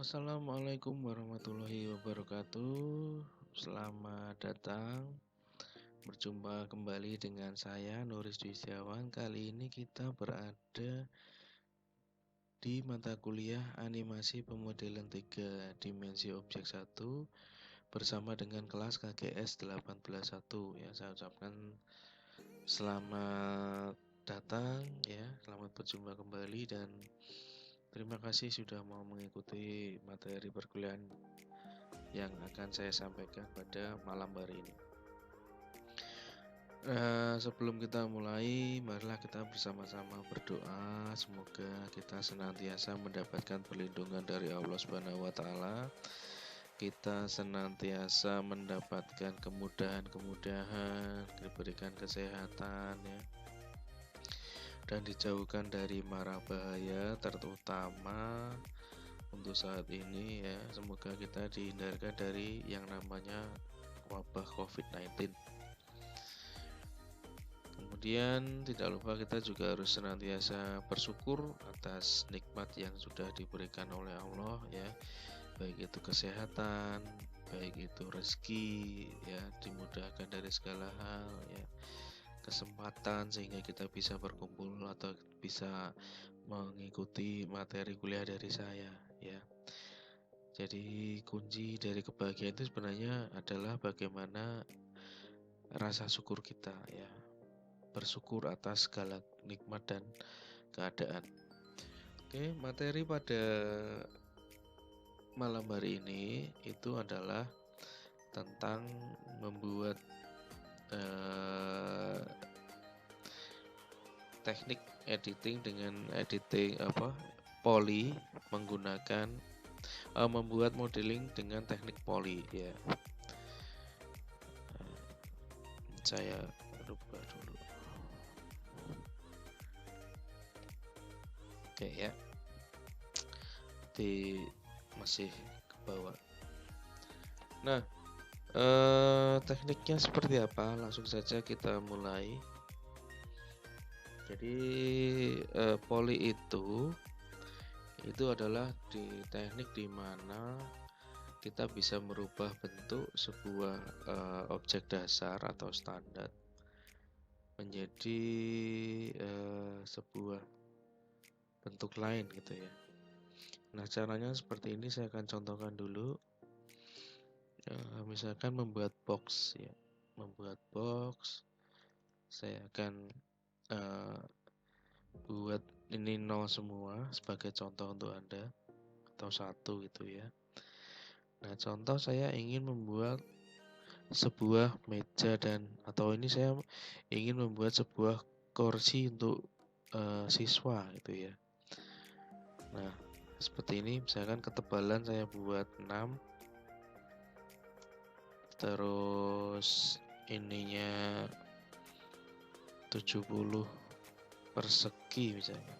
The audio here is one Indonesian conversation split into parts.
Assalamualaikum warahmatullahi wabarakatuh. Selamat datang. Berjumpa kembali dengan saya Nuris Dwi Setiawan. Kali ini kita berada di mata kuliah Animasi Pemodelan 3 Dimensi Objek 1 bersama dengan kelas KGS 181 ya. Saya ucapkan selamat datang ya, selamat berjumpa kembali dan terima kasih sudah mau mengikuti materi perkuliahan yang akan saya sampaikan pada malam hari ini. Sebelum kita mulai, marilah kita bersama-sama berdoa. Semoga kita senantiasa mendapatkan perlindungan dari Allah Subhanahu wa Ta'ala. Kita senantiasa mendapatkan kemudahan-kemudahan, diberikan kesehatan ya, dan dijauhkan dari mara bahaya, terutama untuk saat ini ya. Semoga kita dihindarkan dari yang namanya wabah COVID-19. Kemudian tidak lupa kita juga harus senantiasa bersyukur atas nikmat yang sudah diberikan oleh Allah ya, baik itu kesehatan, baik itu rezeki ya, dimudahkan dari segala hal ya, kesempatan sehingga kita bisa berkumpul atau bisa mengikuti materi kuliah dari saya ya. Jadi kunci dari kebahagiaan itu sebenarnya adalah bagaimana rasa syukur kita ya, bersyukur atas segala nikmat dan keadaan. Oke, materi pada malam hari ini itu adalah tentang membuat teknik editing dengan editing poly menggunakan membuat modeling dengan teknik poly ya. Saya lupa dulu. Oke ya. Masih ke bawah. Nah, tekniknya seperti apa? Langsung saja kita mulai. Jadi poly itu adalah di teknik di mana kita bisa merubah bentuk sebuah objek dasar atau standar menjadi sebuah bentuk lain gitu ya. Nah, caranya seperti ini, saya akan contohkan dulu. Misalkan membuat box ya, membuat box, saya akan buat ini 0 semua sebagai contoh untuk Anda, atau 1 gitu ya. Nah, contoh saya ingin membuat sebuah meja atau ini saya ingin membuat sebuah kursi untuk siswa gitu ya. Nah, seperti ini, misalkan ketebalan saya buat 6, terus ininya 70 persegi misalnya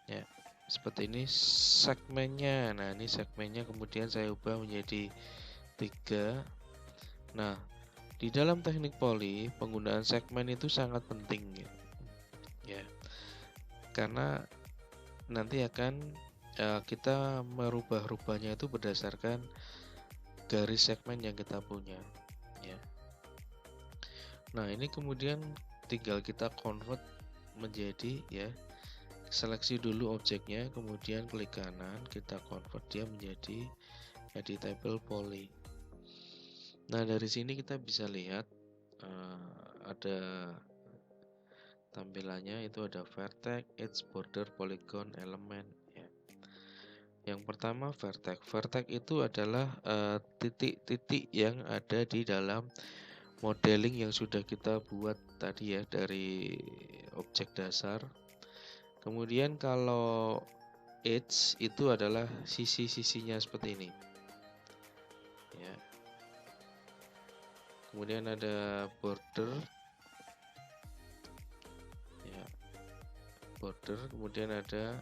ya, seperti ini segmennya. Nah, ini segmennya kemudian saya ubah menjadi 3. Nah, di dalam teknik poly penggunaan segmen itu sangat penting ya, karena nanti akan kita merubah-rubahnya itu berdasarkan garis segmen yang kita punya ya. Nah, ini kemudian tinggal kita convert menjadi ya, seleksi dulu objeknya, kemudian klik kanan, kita convert dia menjadi editable poly. Nah, dari sini kita bisa lihat ada tampilannya, itu ada vertex, edge, border, polygon, element ya. Yang pertama vertex. Vertex itu adalah titik-titik yang ada di dalam modeling yang sudah kita buat tadi ya, dari objek dasar. Kemudian kalau edge itu adalah sisi-sisinya seperti ini ya. Kemudian ada border ya, border. Kemudian ada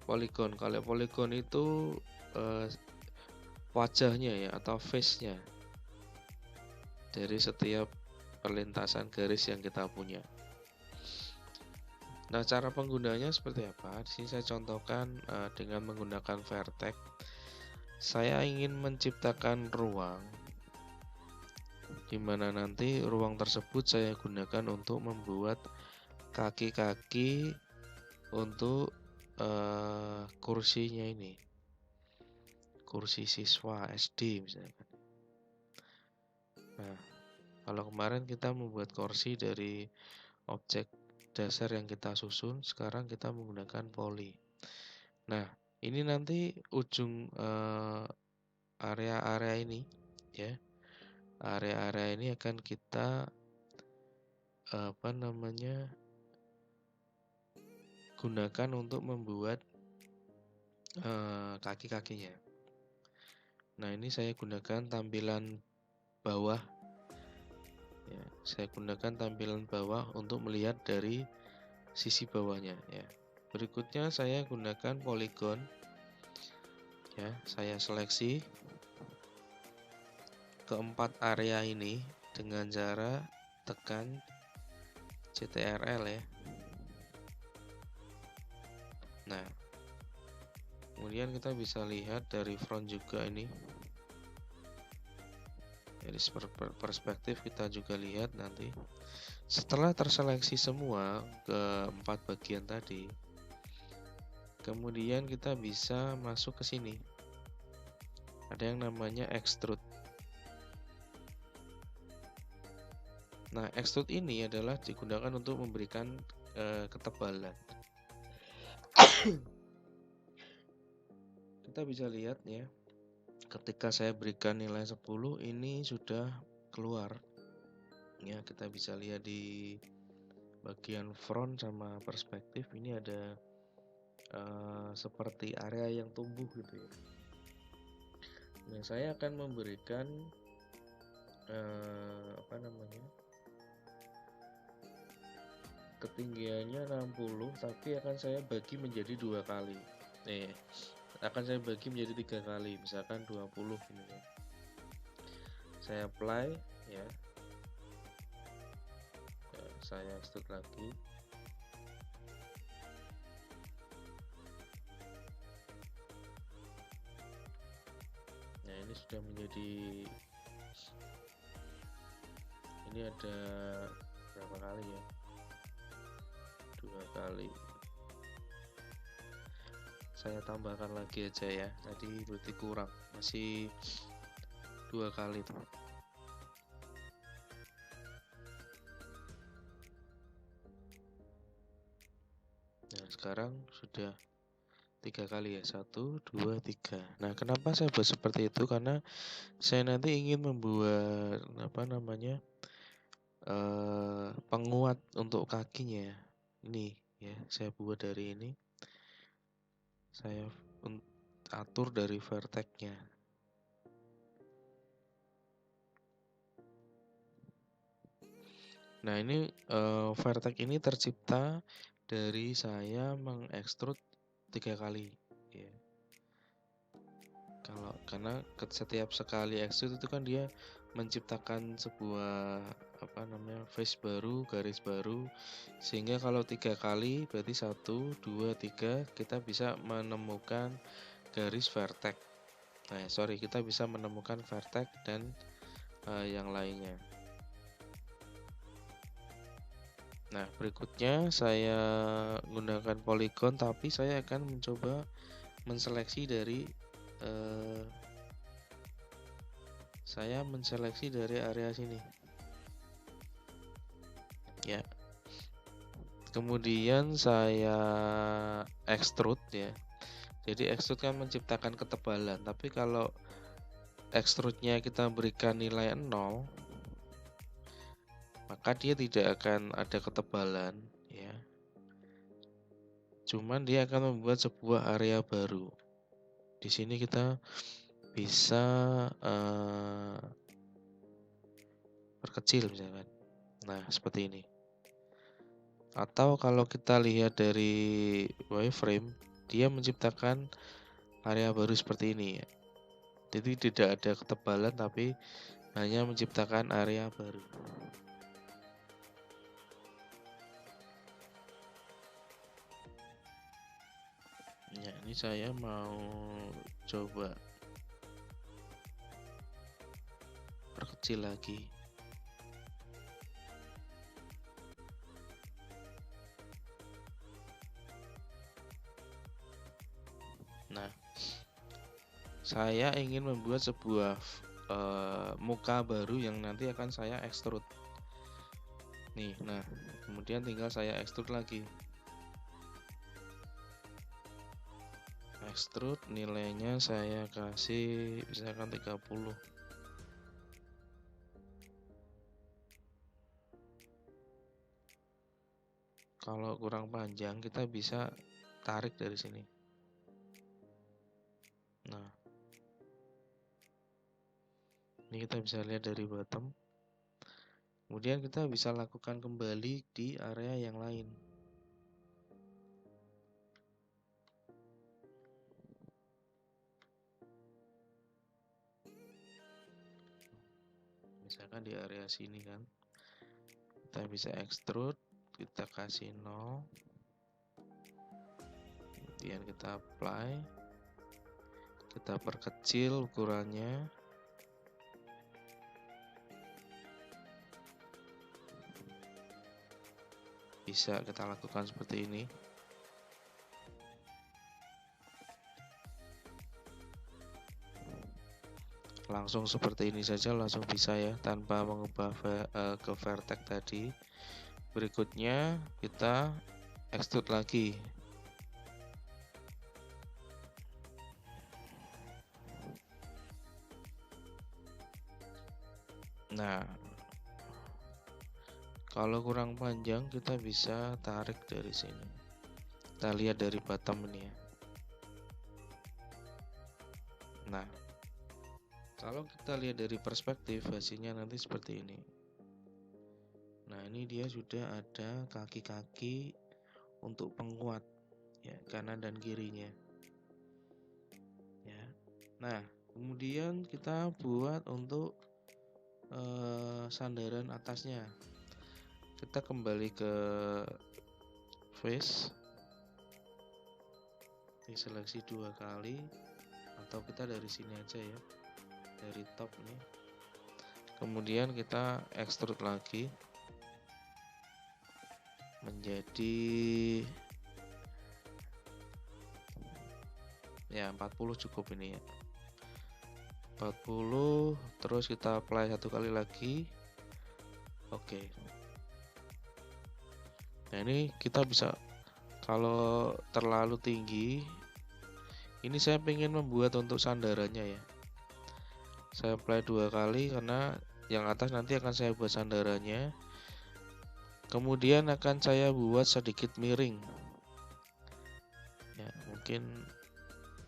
polygon. Kalau polygon itu wajahnya ya, atau face-nya dari setiap perlintasan garis yang kita punya. Nah, cara penggunanya seperti apa? Di sini saya contohkan dengan menggunakan vertex. Saya ingin menciptakan ruang di mana nanti ruang tersebut saya gunakan untuk membuat kaki-kaki untuk kursinya ini, kursi siswa SD misalkan. Nah, kalau kemarin kita membuat kursi dari objek dasar yang kita susun, sekarang kita menggunakan poli. Nah, ini nanti ujung area-area ini, ya, area-area ini akan kita gunakan untuk membuat kaki-kakinya. Nah, ini saya gunakan tampilan bawah. Ya, saya gunakan tampilan bawah untuk melihat dari sisi bawahnya. Ya. Berikutnya saya gunakan polygon. Ya, saya seleksi keempat area ini dengan cara tekan CTRL ya. Nah, kemudian kita bisa lihat dari front juga ini. Dari perspektif kita juga lihat nanti. Setelah terseleksi semua keempat bagian tadi, kemudian kita bisa masuk ke sini. Ada yang namanya extrude. Nah, extrude ini adalah digunakan untuk memberikan ketebalan. Kita bisa lihat ya, ketika saya berikan nilai 10, ini sudah keluar. Ya, kita bisa lihat di bagian front sama perspektif ini ada seperti area yang tumbuh gitu ya. Nah, saya akan memberikan ketinggiannya 60, tapi akan saya bagi menjadi 2 kali. Akan saya bagi menjadi 3 kali, misalkan 20 ini ya. Saya apply ya. Saya extrude lagi. Nah, ini sudah menjadi, ini ada berapa kali ya? 2 kali. Saya tambahkan lagi aja ya, tadi berarti kurang, masih 2 kali tuh. Nah, sekarang sudah 3 kali ya, 1, 2, 3. Nah, kenapa saya buat seperti itu? Karena saya nanti ingin membuat penguat untuk kakinya. Ini ya, saya buat dari ini. Saya atur dari vertex-nya. Nah, ini vertex ini tercipta dari saya mengekstrud 3 kali ya. Karena setiap sekali ekstrud itu kan dia menciptakan sebuah face baru, garis baru, sehingga kalau 3 kali berarti 1, 2, 3 kita bisa menemukan garis vertex. Kita bisa menemukan vertex dan yang lainnya. Nah, berikutnya saya gunakan polygon, tapi saya akan mencoba menseleksi dari area sini. Ya. Kemudian saya extrude ya. Jadi extrude kan menciptakan ketebalan, tapi kalau extrude-nya kita berikan nilai 0, maka dia tidak akan ada ketebalan ya. Cuman dia akan membuat sebuah area baru. Di sini kita bisa perkecil misalkan. Nah, seperti ini. Atau kalau kita lihat dari wireframe, dia menciptakan area baru seperti ini ya. Jadi tidak ada ketebalan, tapi hanya menciptakan area baru. Ya, ini saya mau coba perkecil lagi. Nah, saya ingin membuat sebuah muka baru yang nanti akan saya extrude. Nih, nah, kemudian tinggal saya extrude lagi. Extrude nilainya saya kasih misalkan 30. Kalau kurang panjang kita bisa tarik dari sini. Nah, ini kita bisa lihat dari bottom. Kemudian kita bisa lakukan kembali di area yang lain. Misalkan di area sini kan. Kita bisa extrude, kita kasih 0. Kemudian kita apply. Kita perkecil ukurannya. Bisa kita lakukan seperti ini. Langsung seperti ini saja langsung bisa ya, tanpa mengubah ke vertex tadi. Berikutnya kita extrude lagi. Nah, kalau kurang panjang kita bisa tarik dari sini. Kita lihat dari bottom ini ya. Nah, kalau kita lihat dari perspektif hasilnya nanti seperti ini. Nah, ini dia sudah ada kaki-kaki untuk penguat ya, kanan dan kirinya. Ya. Nah, kemudian kita buat untuk sandaran atasnya. Kita kembali ke face, diseleksi 2 kali, atau kita dari sini aja ya, dari top nih. Kemudian kita extrude lagi menjadi ya 40 cukup ini ya. 40, terus kita apply 1 kali lagi. Oke. Nah, ini kita bisa, kalau terlalu tinggi, ini saya ingin membuat untuk sandarannya ya. Saya apply 2 kali karena yang atas nanti akan saya buat sandarannya. Kemudian akan saya buat sedikit miring. Ya, mungkin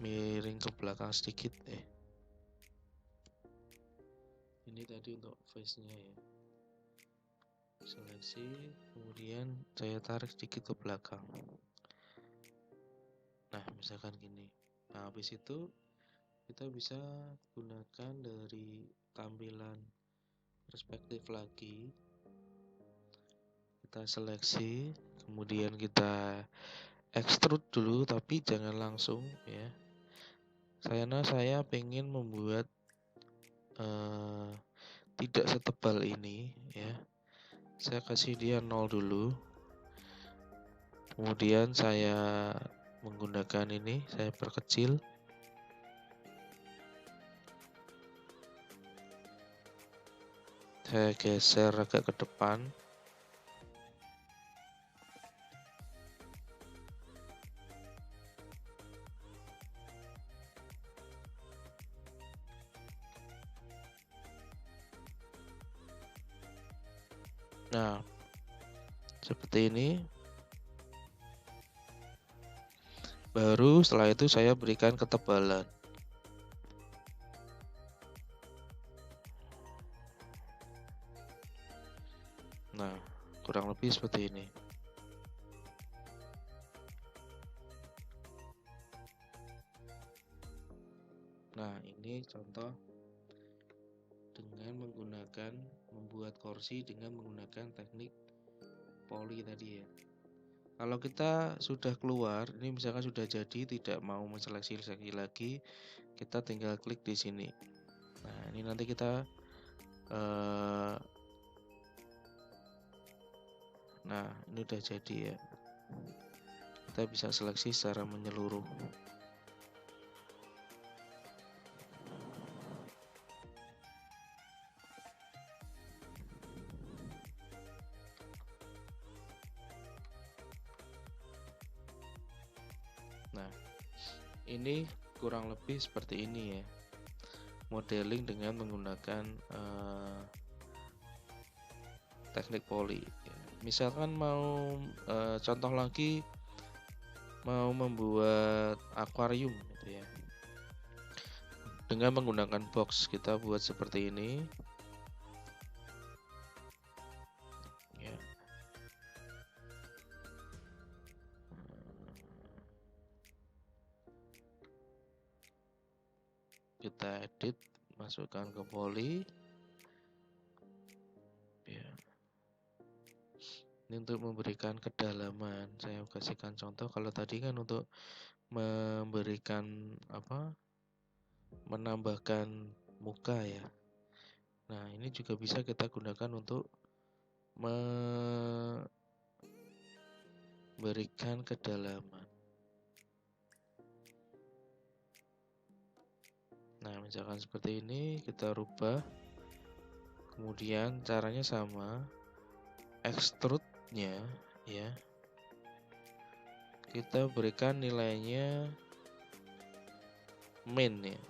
miring ke belakang sedikit Ini tadi untuk face-nya ya. Seleksi, kemudian saya tarik sedikit ke belakang. Nah, misalkan gini. Nah, habis itu kita bisa gunakan dari tampilan perspektif lagi. Kita seleksi, kemudian kita extrude dulu, tapi jangan langsung ya. Saya pengen membuat tidak setebal ini ya. Saya kasih dia 0 dulu. Kemudian saya menggunakan ini, saya perkecil. Saya geser agak ke depan. Nah, seperti ini. Baru setelah itu saya berikan ketebalan. Nah, kurang lebih seperti ini. Nah, ini contoh dengan membuat kursi dengan menggunakan teknik poly tadi ya. Kalau kita sudah keluar, ini misalkan sudah jadi, tidak mau menseleksi lagi, kita tinggal klik di sini. Nah, ini nanti kita nah, ini udah jadi ya. Kita bisa seleksi secara menyeluruh. Nah, ini kurang lebih seperti ini ya. Modeling dengan menggunakan teknik poly. Misalkan mau contoh lagi, mau membuat akuarium gitu ya. Dengan menggunakan box, kita buat seperti ini. Ya. Kita edit, masukkan ke poly. Ya. Ini untuk memberikan kedalaman. Saya kasihkan contoh. Kalau tadi kan untuk memberikan menambahkan muka ya. Nah, ini juga bisa kita gunakan untuk memberikan kedalaman. Nah, misalkan seperti ini, kita rubah. Kemudian caranya sama, extrude-nya ya. Kita berikan nilainya min ya.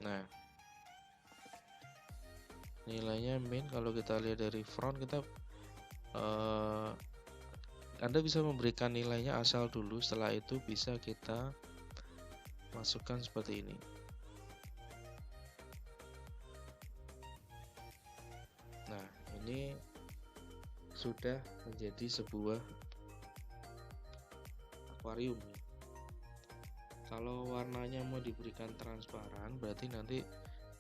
Nah, nilainya min, kalau kita lihat dari front, kita Anda bisa memberikan nilainya asal dulu, setelah itu bisa kita masukkan seperti ini. Nah, ini sudah menjadi sebuah akuarium. Kalau warnanya mau diberikan transparan, berarti nanti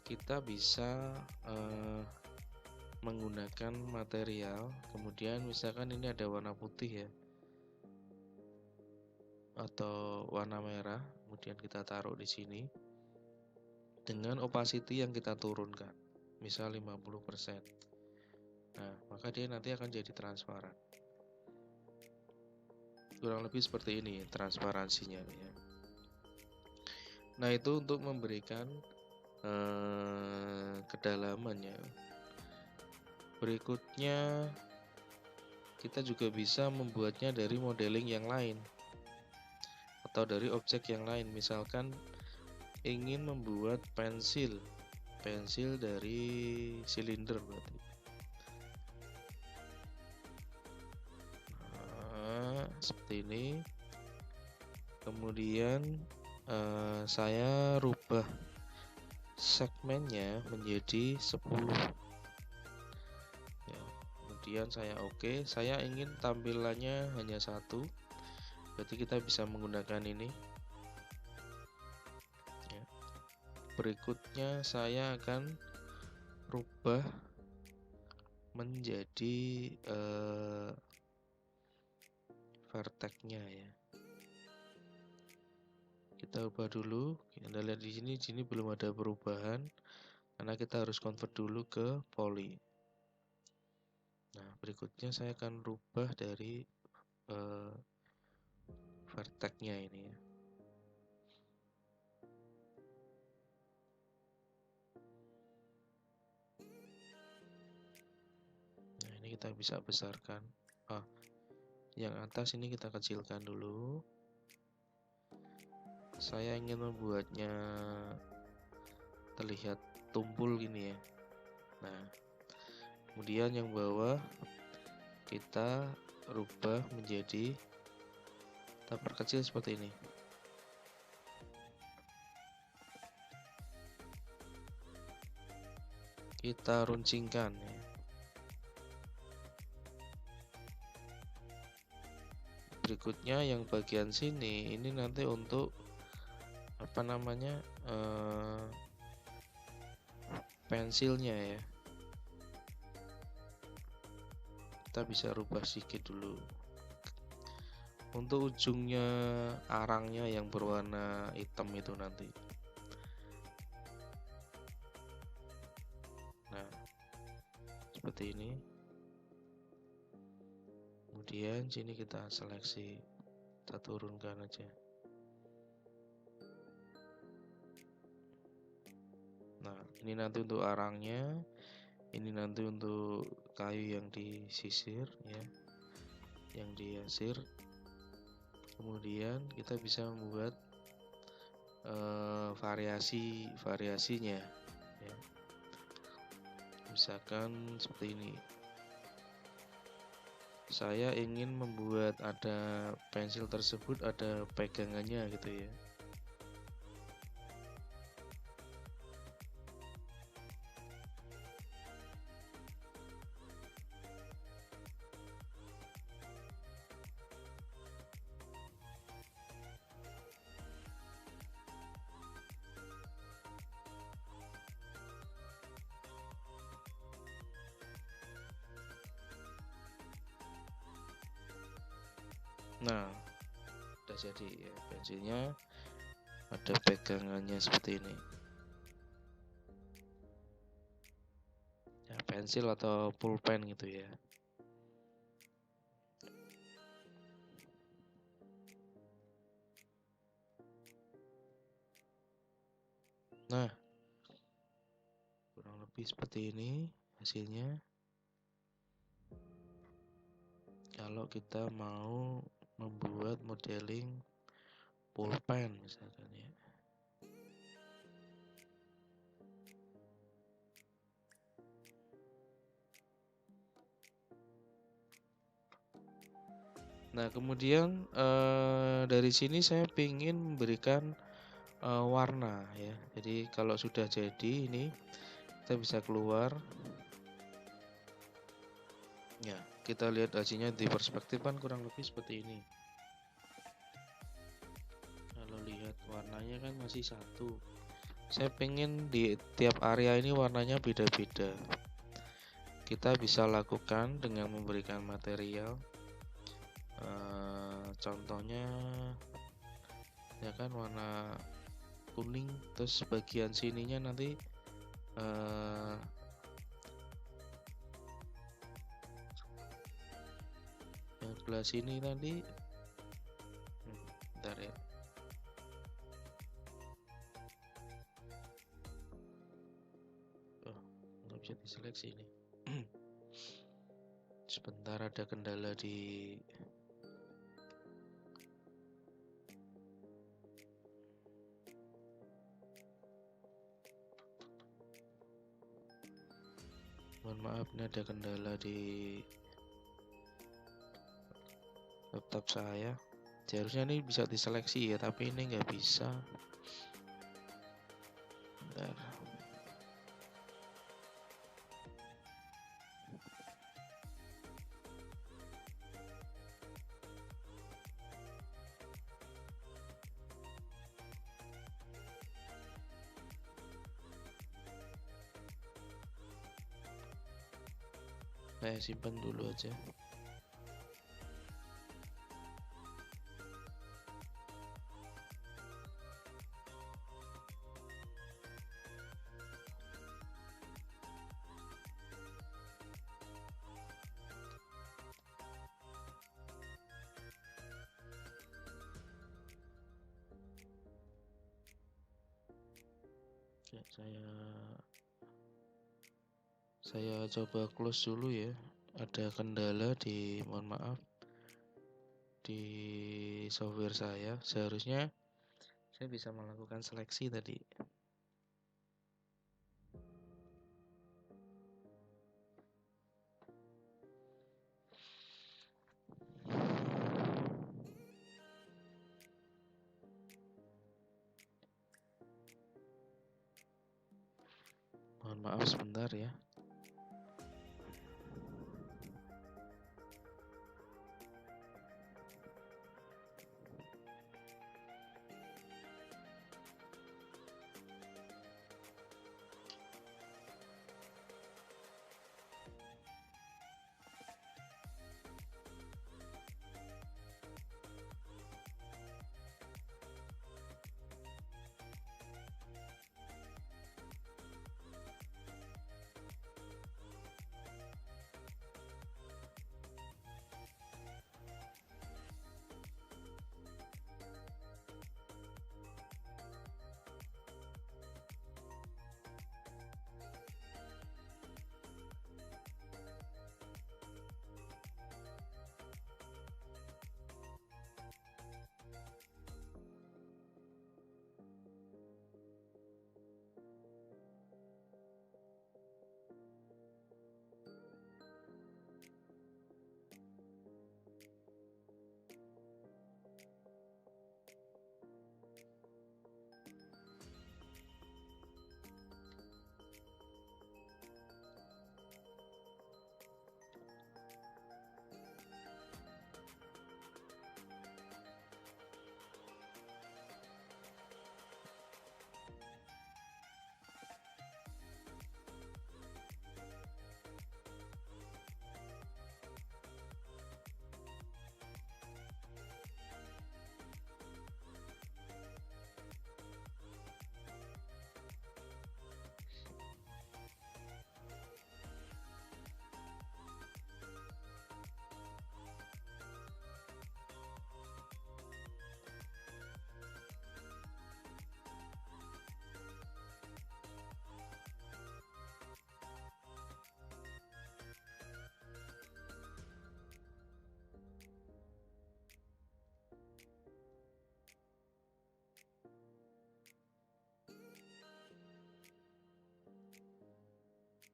kita bisa menggunakan material. Kemudian misalkan ini ada warna putih ya, atau warna merah, kemudian kita taruh di sini dengan opacity yang kita turunkan, misal 50%. Nah, maka dia nanti akan jadi transparan. Kurang lebih seperti ini transparansinya ya. Nah, itu untuk memberikan kedalamannya. Berikutnya kita juga bisa membuatnya dari modeling yang lain atau dari objek yang lain. Misalkan ingin membuat pensil dari silinder berarti. Nah, seperti ini. Kemudian saya rubah segmennya menjadi 10 ya. Kemudian saya oke. Saya ingin tampilannya hanya 1, berarti kita bisa menggunakan ini ya. Berikutnya saya akan rubah menjadi vertex-nya ya. Kita ubah dulu. Anda lihat di sini belum ada perubahan karena kita harus convert dulu ke poly. Nah, berikutnya saya akan rubah dari vertex-nya ini ya. Nah, ini kita bisa besarkan. Yang atas ini kita kecilkan dulu. Saya ingin membuatnya terlihat tumpul gini ya. Nah, kemudian yang bawah kita rubah menjadi, kita perkecil seperti ini. Kita runcingkan ya. Berikutnya yang bagian sini ini nanti untuk pensilnya ya. Kita kita bisa rubah sedikit dulu. Untuk ujungnya arangnya yang berwarna hitam itu nanti. Nah, seperti ini. Kemudian sini kita seleksi, kita turunkan aja. Nah, ini nanti untuk arangnya, ini nanti untuk kayu yang disisir ya, yang diasir. Kemudian kita bisa membuat variasinya ya. Misalkan seperti ini. Saya ingin membuat ada pensil tersebut ada pegangannya gitu ya. Nah, udah jadi ya, pensilnya ada pegangannya seperti ini ya, pensil atau pulpen gitu ya. Nah, kurang lebih seperti ini hasilnya. Kalau kita mau membuat modeling pulpen misalkan ya. Nah, kemudian dari sini saya ingin memberikan warna ya. Jadi kalau sudah jadi ini kita bisa keluar. Ya, kita lihat hasilnya di perspektif kan kurang lebih seperti ini. Kalau lihat warnanya kan masih satu. Saya pengen di tiap area ini warnanya beda-beda. Kita bisa lakukan dengan memberikan material. Contohnya ya kan warna kuning, terus bagian sininya nanti yang sebelah sini nanti bentar ya. Oh, nggak bisa diseleksi ini. Sebentar, ada kendala di mohon maaf, ini ada kendala di laptop saya. Seharusnya ini bisa diseleksi ya, tapi ini nggak bisa. Bentar. Saya simpan dulu aja. Ya, saya coba close dulu ya. Ada kendala di, mohon maaf, di software saya. Seharusnya saya bisa melakukan seleksi tadi. Mohon maaf sebentar ya.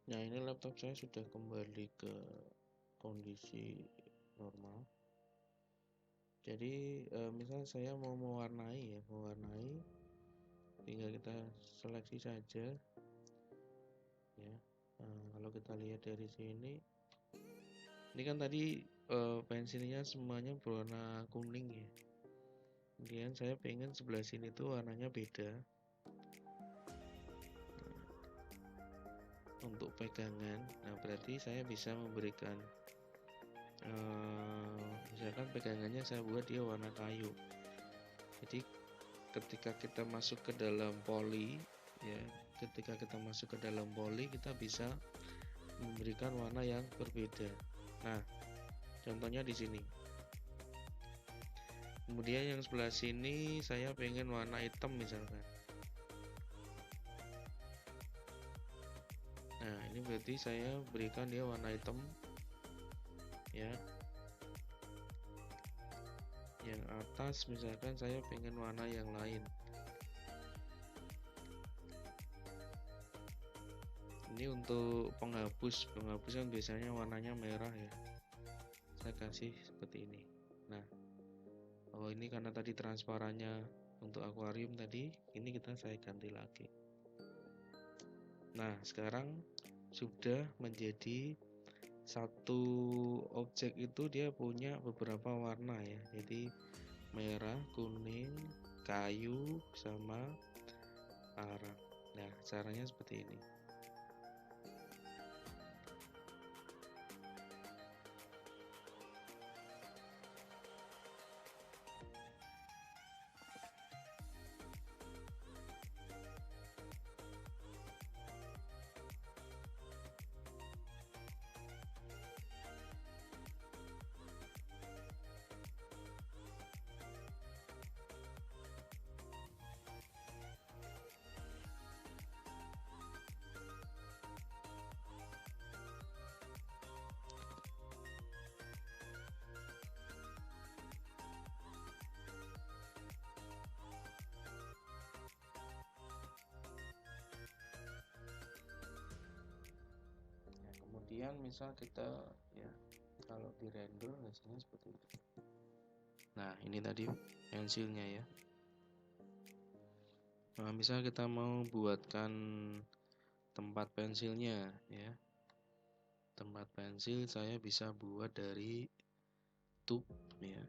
Nah, ini laptop saya sudah kembali ke kondisi normal. Jadi misal saya mau mewarnai, tinggal kita seleksi saja ya. Kalau kita lihat dari sini, ini kan tadi pensilnya semuanya berwarna kuning ya. Kemudian saya pengen sebelah sini tuh warnanya beda. Untuk pegangan, nah berarti saya bisa memberikan misalkan pegangannya saya buat dia warna kayu. Jadi ketika kita masuk ke dalam poli ya, kita bisa memberikan warna yang berbeda. Nah, contohnya di sini. Kemudian yang sebelah sini saya pengen warna hitam misalkan. Nah, ini berarti saya berikan dia warna hitam ya. Yang atas misalkan saya pengen warna yang lain. Ini untuk penghapus kan biasanya warnanya merah ya. Saya kasih seperti ini. Nah, ini karena tadi transparannya untuk akuarium tadi, ini saya ganti lagi. Nah, sekarang sudah menjadi satu objek itu dia punya beberapa warna ya. Jadi merah, kuning, kayu, sama arang. Nah, caranya seperti ini. Kemudian misal kita ya, kalau di render hasilnya seperti itu. Nah, ini tadi pensilnya ya. Nah, misal kita mau buatkan tempat pensilnya ya. Tempat pensil saya bisa buat dari tube ya.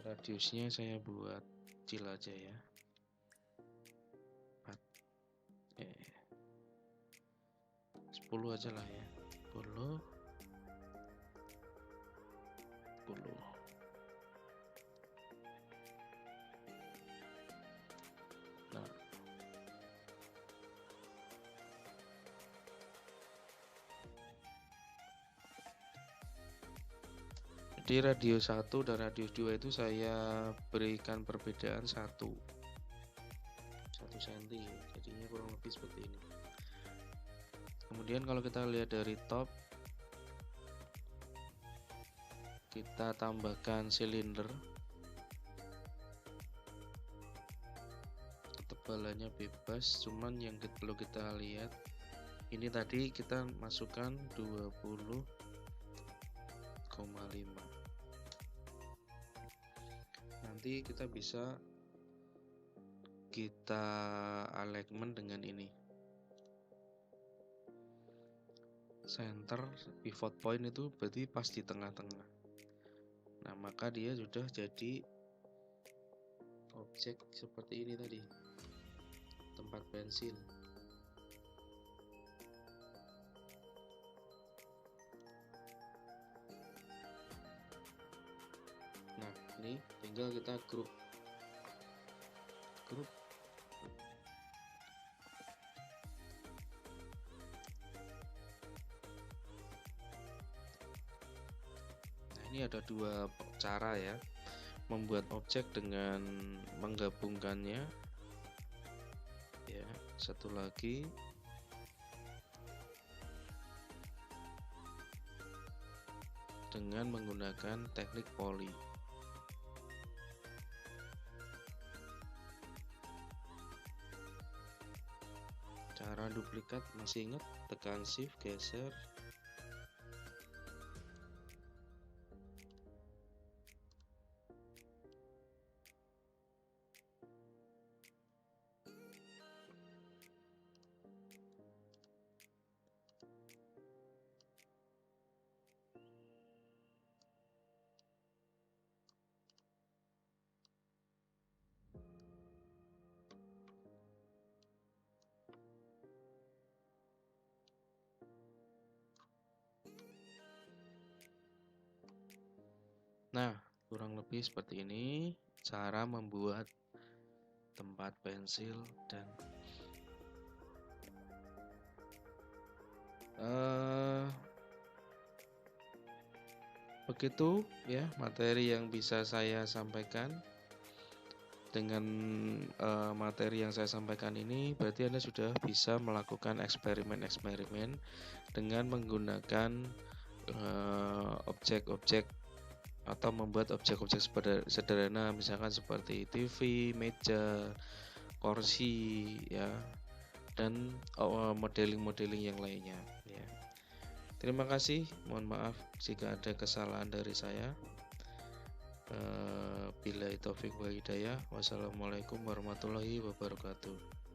Radiusnya saya buat kecil aja ya. 10 aja lah ya. 10. Nah, di radius 1 dan radius 2 itu saya berikan perbedaan 1 cm, jadinya kurang lebih seperti ini. Kemudian kalau kita lihat dari top, kita tambahkan silinder, ketebalannya bebas, cuman yang perlu kita lihat ini tadi kita masukkan 20,5. Nanti kita bisa alignment dengan ini. Center pivot point itu berarti pas di tengah-tengah. Nah, maka dia sudah jadi objek seperti ini tadi, tempat pensil. Nah, ini tinggal kita grup. Nah, ini ada dua cara ya, membuat objek dengan menggabungkannya ya. Satu lagi dengan menggunakan teknik poli. cara duplikat masih ingat? Tekan shift, geser. Nah, kurang lebih seperti ini cara membuat tempat pensil dan begitu ya materi yang bisa saya sampaikan. Dengan materi yang saya sampaikan ini berarti Anda sudah bisa melakukan eksperimen-eksperimen dengan menggunakan objek-objek atau membuat objek-objek sederhana, misalkan seperti TV, meja, kursi ya, dan modeling-modeling yang lainnya ya. Terima kasih, mohon maaf jika ada kesalahan dari saya. Billahi taufik wal hidayah. Wassalamualaikum warahmatullahi wabarakatuh.